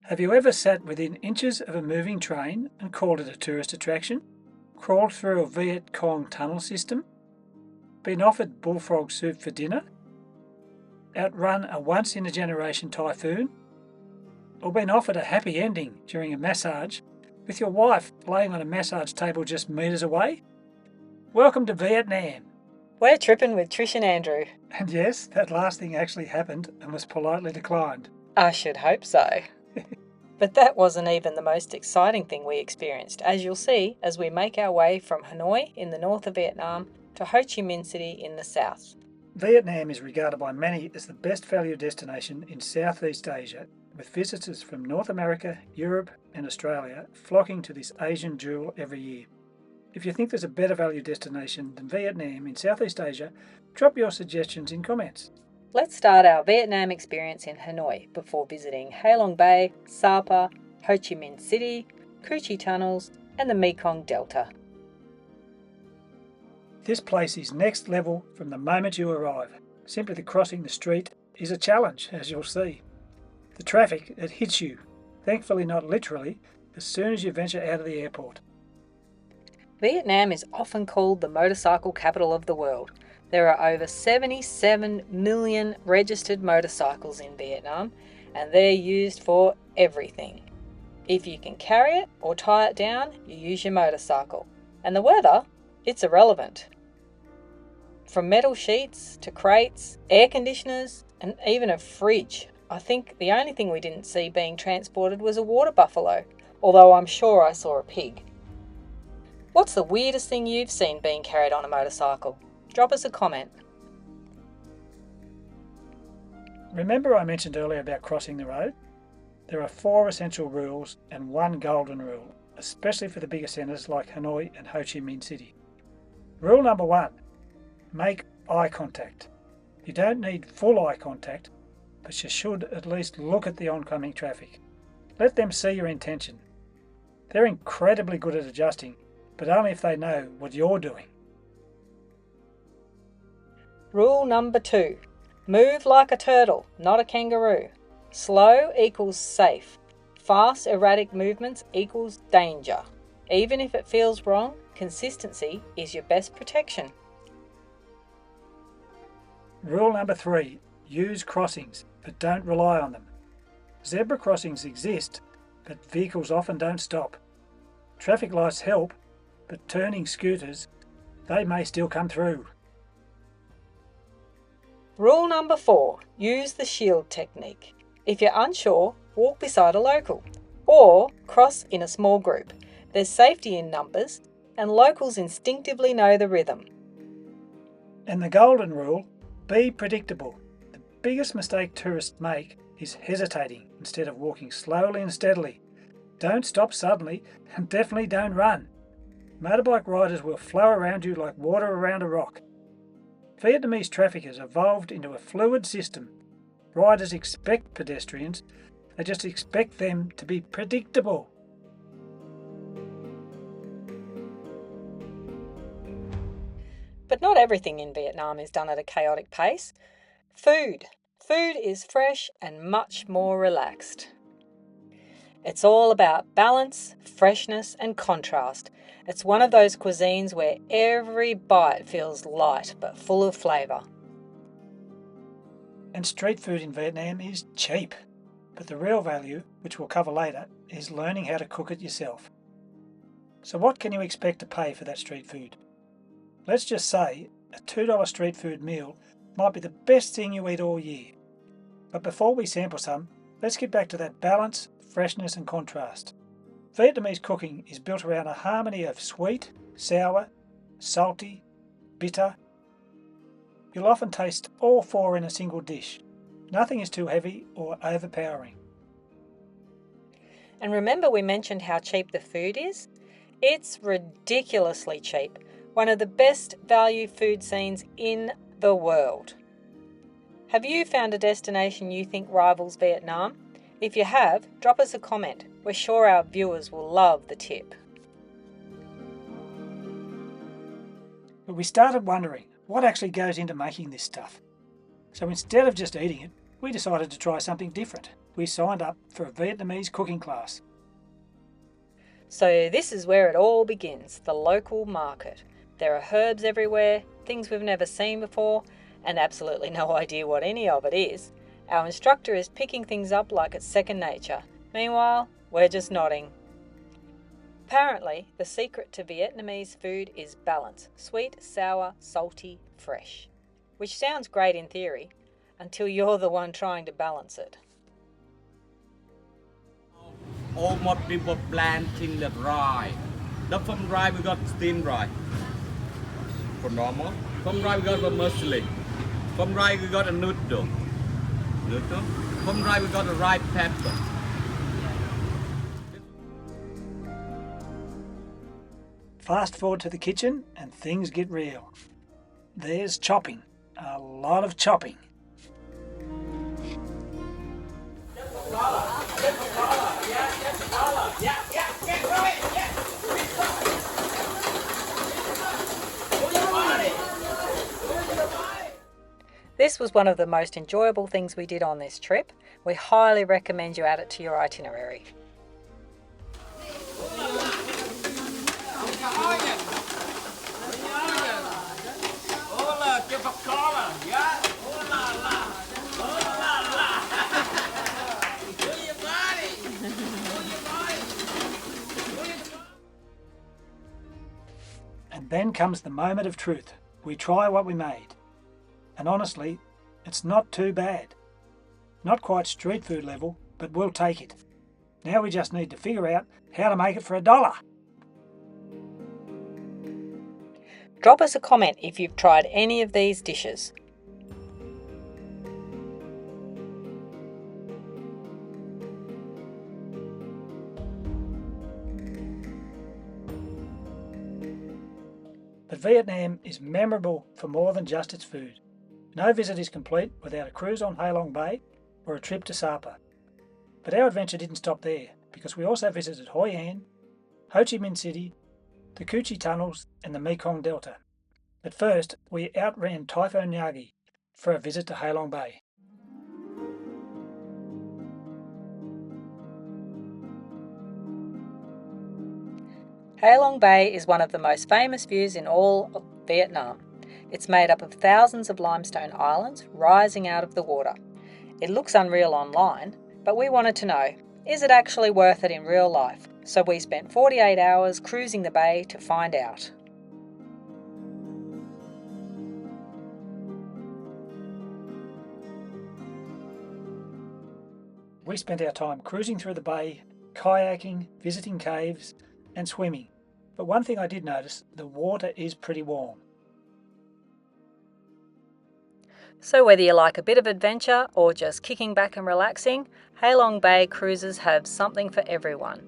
Have you ever sat within inches of a moving train and called it a tourist attraction? Crawled through a Viet Cong tunnel system? Been offered bullfrog soup for dinner? Outrun a once-in-a-generation typhoon? Or been offered a happy ending during a massage with your wife laying on a massage table just metres away? Welcome to Vietnam! We're tripping with Trish and Andrew. And yes, that last thing actually happened and was politely declined. I should hope so. But that wasn't even the most exciting thing we experienced, as you'll see as we make our way from Hanoi in the north of Vietnam to Ho Chi Minh City in the south. Vietnam is regarded by many as the best value destination in Southeast Asia, with visitors from North America, Europe and Australia flocking to this Asian jewel every year. If you think there's a better value destination than Vietnam in Southeast Asia, drop your suggestions in comments. Let's start our Vietnam experience in Hanoi before visiting Halong Bay, Sapa, Ho Chi Minh City, Cu Chi Tunnels and the Mekong Delta. This place is next level from the moment you arrive. Simply crossing the street is a challenge, as you'll see. The traffic, it hits you, thankfully not literally, as soon as you venture out of the airport. Vietnam is often called the motorcycle capital of the world. There are over 77 million registered motorcycles in Vietnam, and they're used for everything. If you can carry it or tie it down, you use your motorcycle. And the weather, it's irrelevant. From metal sheets to crates, air conditioners, and even a fridge. I think the only thing we didn't see being transported was a water buffalo, although I'm sure I saw a pig. What's the weirdest thing you've seen being carried on a motorcycle? Drop us a comment. Remember I mentioned earlier about crossing the road? There are 4 essential rules and 1 golden rule, especially for the bigger centres like Hanoi and Ho Chi Minh City. Rule number 1, make eye contact. You don't need full eye contact, but you should at least look at the oncoming traffic. Let them see your intention. They're incredibly good at adjusting, but only if they know what you're doing. Rule number 2, move like a turtle, not a kangaroo. Slow equals safe. Fast, erratic movements equals danger. Even if it feels wrong, consistency is your best protection. Rule number 3, use crossings, but don't rely on them. Zebra crossings exist, but vehicles often don't stop. Traffic lights help, but turning scooters, they may still come through. Rule number 4, use the shield technique. If you're unsure, walk beside a local or cross in a small group. There's safety in numbers and locals instinctively know the rhythm. And the golden rule, be predictable. The biggest mistake tourists make is hesitating instead of walking slowly and steadily. Don't stop suddenly and definitely don't run. Motorbike riders will flow around you like water around a rock. Vietnamese traffic has evolved into a fluid system. Riders expect pedestrians, they just expect them to be predictable. But not everything in Vietnam is done at a chaotic pace. Food is fresh and much more relaxed. It's all about balance, freshness and contrast. It's one of those cuisines where every bite feels light but full of flavour. And street food in Vietnam is cheap. But the real value, which we'll cover later, is learning how to cook it yourself. So what can you expect to pay for that street food? Let's just say a $2 street food meal might be the best thing you eat all year. But before we sample some, let's get back to that balance, freshness and contrast. Vietnamese cooking is built around a harmony of sweet, sour, salty, bitter. You'll often taste all 4 in a single dish. Nothing is too heavy or overpowering. And remember we mentioned how cheap the food is? It's ridiculously cheap. One of the best value food scenes in the world. Have you found a destination you think rivals Vietnam? If you have, drop us a comment. We're sure our viewers will love the tip. But we started wondering what actually goes into making this stuff. So instead of just eating it, we decided to try something different. we signed up for a Vietnamese cooking class. So this is where it all begins, the local market. There are herbs everywhere, things we've never seen before, and absolutely no idea what any of it is. Our instructor is picking things up like it's second nature. Meanwhile, we're just nodding. Apparently, the secret to Vietnamese food is balance. Sweet, sour, salty, fresh. Which sounds great in theory, until you're the one trying to balance it. All more people planting the rye. The from rye we got steamed rye. For normal. From rye we got a muesli. From rye we got a noodle. From rye we got a rye pepper. Fast forward to the kitchen and things get real. There's chopping. A lot of chopping. This was one of the most enjoyable things we did on this trip. We highly recommend you add it to your itinerary. And then comes the moment of truth. We try what we made. And honestly, it's not too bad. Not quite street food level, but we'll take it. Now we just need to figure out how to make it for $1. Drop us a comment if you've tried any of these dishes. But Vietnam is memorable for more than just its food. No visit is complete without a cruise on Halong Bay or a trip to Sapa. But our adventure didn't stop there, because we also visited HoiAn, Ho Chi Minh City, the Cu Chi tunnels and the Mekong Delta. But first, we outran Typhoon Yagi for a visit to Halong Bay. Halong Bay is one of the most famous views in all of Vietnam. It's made up of thousands of limestone islands rising out of the water. It looks unreal online, but we wanted to know, is it actually worth it in real life? So we spent 48 hours cruising the bay to find out. We spent our time cruising through the bay, kayaking, visiting caves and swimming. But one thing I did notice, the water is pretty warm. So whether you like a bit of adventure or just kicking back and relaxing, Halong Bay cruises have something for everyone.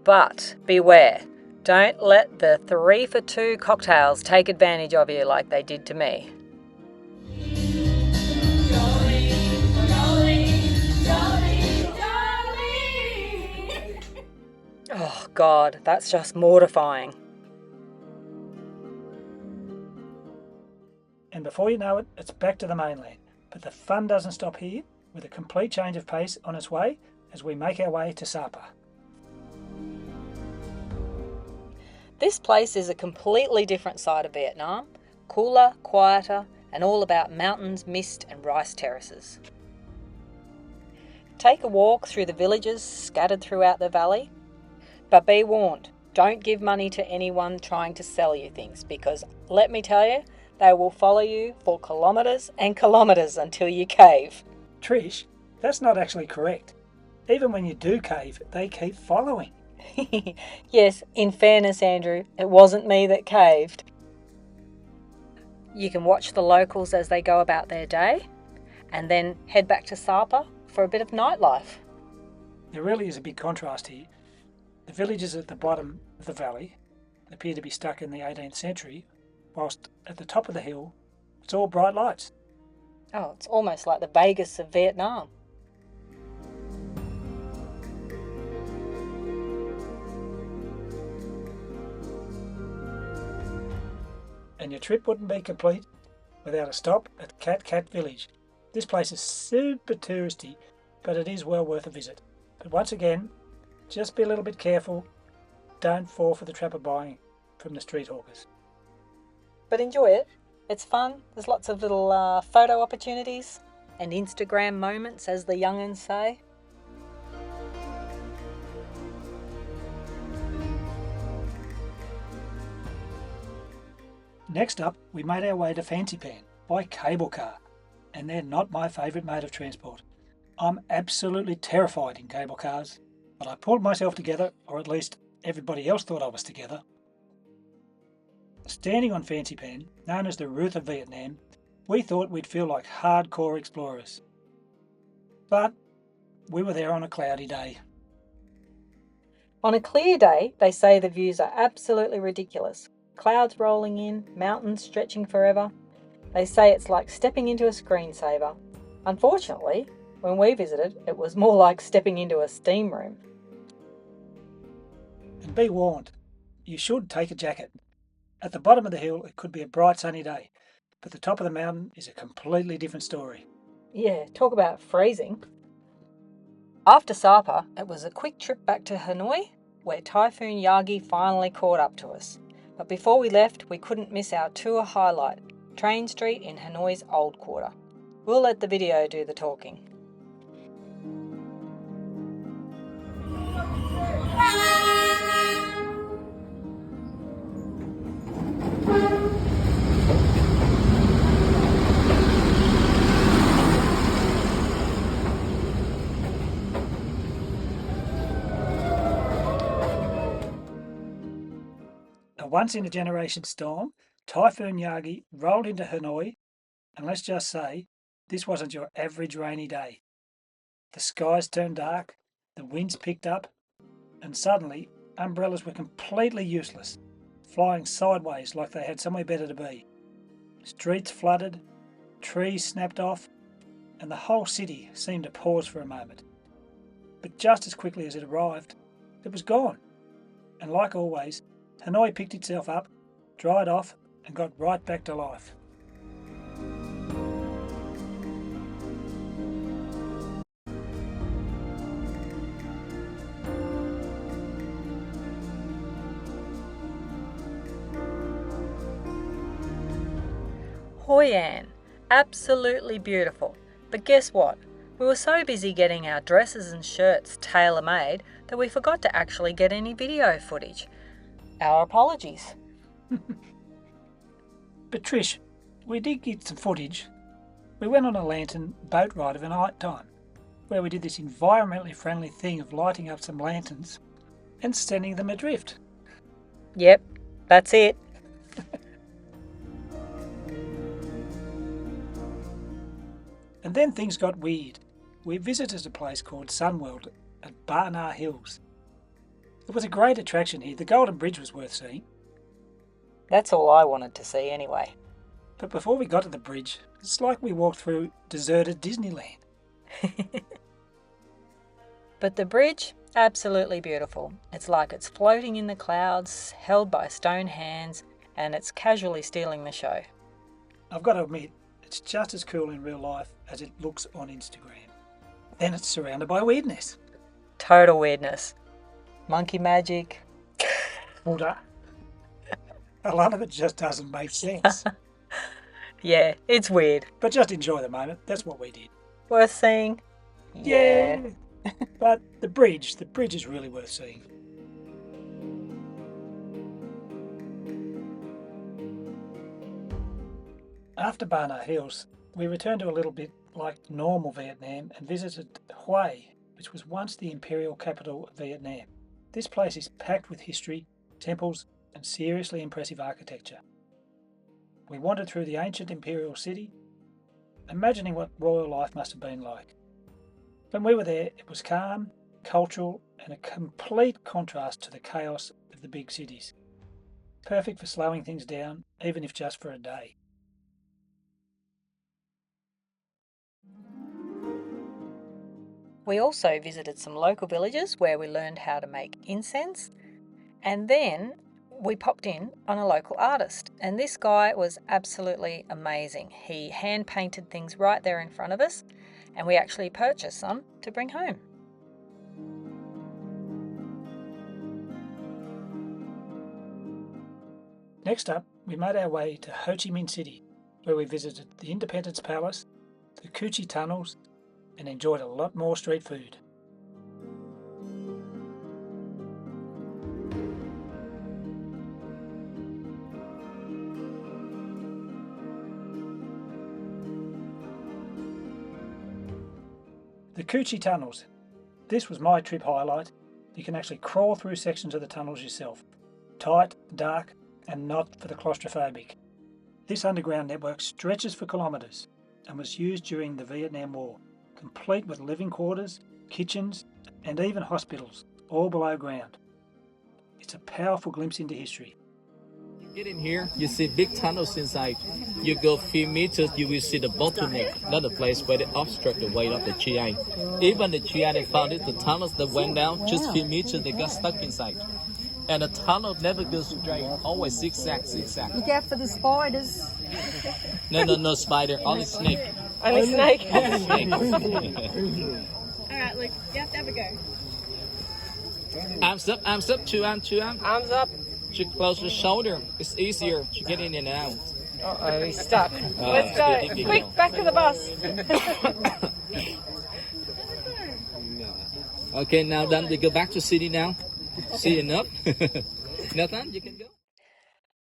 But beware, don't let the 3 for 2 cocktails take advantage of you like they did to me. Oh God, that's just mortifying. And before you know it, it's back to the mainland. But the fun doesn't stop here, with a complete change of pace on its way as we make our way to Sapa. This place is a completely different side of Vietnam, cooler, quieter, and all about mountains, mist and rice terraces. Take a walk through the villages scattered throughout the valley, but be warned, don't give money to anyone trying to sell you things, because let me tell you, they will follow you for kilometres and kilometres until you cave. Trish, that's not actually correct. Even when you do cave, they keep following. Yes, in fairness, Andrew, it wasn't me that caved. You can watch the locals as they go about their day and then head back to Sapa for a bit of nightlife. There really is a big contrast here. The villages at the bottom of the valley appear to be stuck in the 18th century, whilst at the top of the hill, it's all bright lights. Oh, it's almost like the Vegas of Vietnam. And your trip wouldn't be complete without a stop at Cat Cat Village. This place is super touristy but it is well worth a visit. But once again, just be a little bit careful. Don't fall for the trap of buying from the street hawkers. But enjoy it. It's fun. There's lots of little photo opportunities and Instagram moments, as the young'uns say. Next up, we made our way to Fancipan by cable car, and they're not my favourite mode of transport. I'm absolutely terrified in cable cars, but I pulled myself together, or at least everybody else thought I was together. Standing on Fancipan, known as the Ruth of Vietnam, we thought we'd feel like hardcore explorers. But we were there on a cloudy day. On a clear day, they say the views are absolutely ridiculous. Clouds rolling in, mountains stretching forever. They say it's like stepping into a screensaver. Unfortunately, when we visited, it was more like stepping into a steam room. And be warned, you should take a jacket. At the bottom of the hill, it could be a bright sunny day, but the top of the mountain is a completely different story. Yeah, talk about freezing. After Sapa, it was a quick trip back to Hanoi, where Typhoon Yagi finally caught up to us. But before we left, we couldn't miss our tour highlight, Train Street in Hanoi's Old Quarter. We'll let the video do the talking. A once-in-a-generation storm, Typhoon Yagi rolled into Hanoi, and let's just say, this wasn't your average rainy day. The skies turned dark, the winds picked up, and suddenly umbrellas were completely useless, flying sideways like they had somewhere better to be. Streets flooded, trees snapped off, and the whole city seemed to pause for a moment. But just as quickly as it arrived, it was gone. And like always, Hanoi picked itself up, dried off, and got right back to life. HoiAn, absolutely beautiful. But guess what? We were so busy getting our dresses and shirts tailor-made that we forgot to actually get any video footage. Our apologies. But Trish, we did get some footage. We went on a lantern boat ride of a night time, where we did this environmentally friendly thing of lighting up some lanterns and sending them adrift. Yep, that's it. And then things got weird. We visited a place called Sunworld at Barnard Hills. It was a great attraction here. The Golden Bridge was worth seeing. That's all I wanted to see anyway. But before we got to the bridge, it's like we walked through deserted Disneyland. But the bridge, absolutely beautiful. It's like it's floating in the clouds, held by stone hands, and it's casually stealing the show. I've got to admit, it's just as cool in real life as it looks on Instagram. Then it's surrounded by weirdness. Total weirdness. Monkey magic. Buddha. A lot of it just doesn't make sense. Yeah, it's weird. But just enjoy the moment. That's what we did. Worth seeing? Yeah. But the bridge is really worth seeing. After Barnard Hills, we returned to a little bit like normal Vietnam and visited Hue, which was once the imperial capital of Vietnam. This place is packed with history, temples, and seriously impressive architecture. We wandered through the ancient imperial city, imagining what royal life must have been like. When we were there, it was calm, cultural, and a complete contrast to the chaos of the big cities. Perfect for slowing things down, even if just for a day. We also visited some local villages where we learned how to make incense, and then we popped in on a local artist, and this guy was absolutely amazing. He hand painted things right there in front of us, and we actually purchased some to bring home. Next up, we made our way to Ho Chi Minh City, where we visited the Independence Palace, the Cu Chi tunnels, and enjoyed a lot more street food. The Cu Chi tunnels. This was my trip highlight. You can actually crawl through sections of the tunnels yourself. Tight, dark, and not for the claustrophobic. This underground network stretches for kilometres and was used during the Vietnam War, complete with living quarters, kitchens, and even hospitals, all below ground. It's a powerful glimpse into history. Get in here, you see big tunnels inside. You go a few meters, you will see the bottleneck, not the place where they obstruct the way of the GI. Even the GI, they found it, the tunnels that went down, just a few meters, they got stuck inside. And the tunnel never goes straight, always zigzag, zigzag. Look out for the spiders. No spider, only snake. Only snake. Only snake. Alright, Luke, you have to have a go. Arms up, two arms. Arms up. To close the shoulder, it's easier to get in and out. Uh-oh, he's stuck. Let's go. Quick, back to the bus. Okay, now done. We go back to city now. See enough? Nathan, you can go.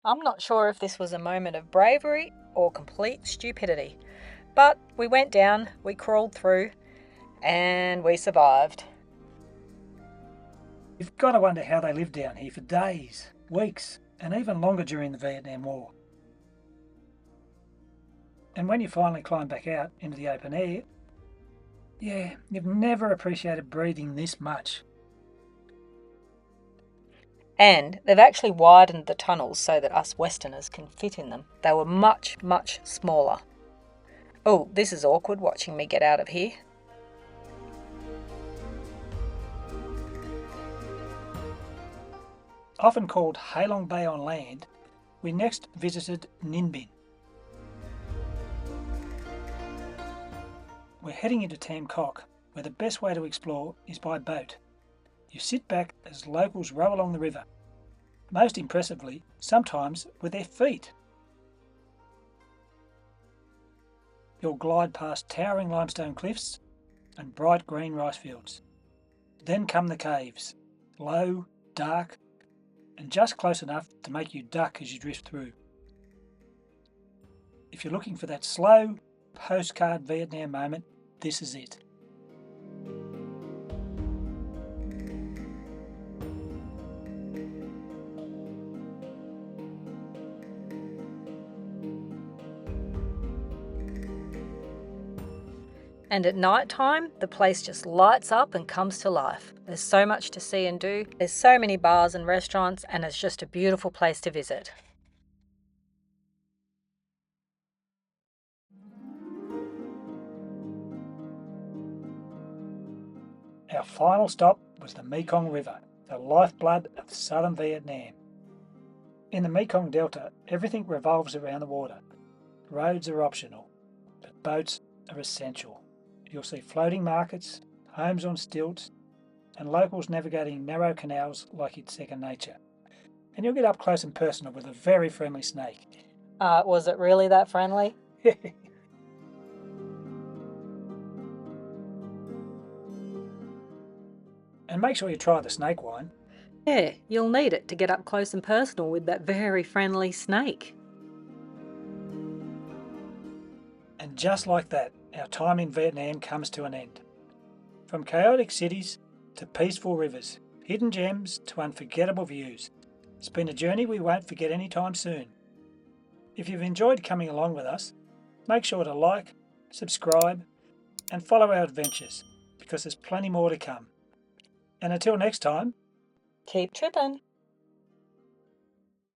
I'm not sure if this was a moment of bravery or complete stupidity, but we went down, we crawled through, and we survived. You've got to wonder how they lived down here for days, weeks, and even longer during the Vietnam War. And when you finally climb back out into the open air, yeah, you've never appreciated breathing this much. And they've actually widened the tunnels so that us Westerners can fit in them. They were much, much smaller. Oh, this is awkward watching me get out of here. Often called Halong Bay on land, we next visited Ninh Binh. We're heading into Tam Coc, where the best way to explore is by boat. You sit back as locals row along the river, most impressively, sometimes with their feet. You'll glide past towering limestone cliffs and bright green rice fields. Then come the caves, low, dark, and just close enough to make you duck as you drift through. If you're looking for that slow, postcard Vietnam moment, this is it. And at night time, the place just lights up and comes to life. There's so much to see and do. There's so many bars and restaurants, and it's just a beautiful place to visit. Our final stop was the Mekong River, the lifeblood of southern Vietnam. In the Mekong Delta, everything revolves around the water. Roads are optional, but boats are essential. You'll see floating markets, homes on stilts, and locals navigating narrow canals like it's second nature. And you'll get up close and personal with a very friendly snake. Was it really that friendly? And make sure you try the snake wine. Yeah, you'll need it to get up close and personal with that very friendly snake. And just like that, our time in Vietnam comes to an end. From chaotic cities to peaceful rivers, hidden gems to unforgettable views. It's been a journey we won't forget anytime soon. If you've enjoyed coming along with us, make sure to like, subscribe, and follow our adventures, because there's plenty more to come. And until next time, Keep tripping.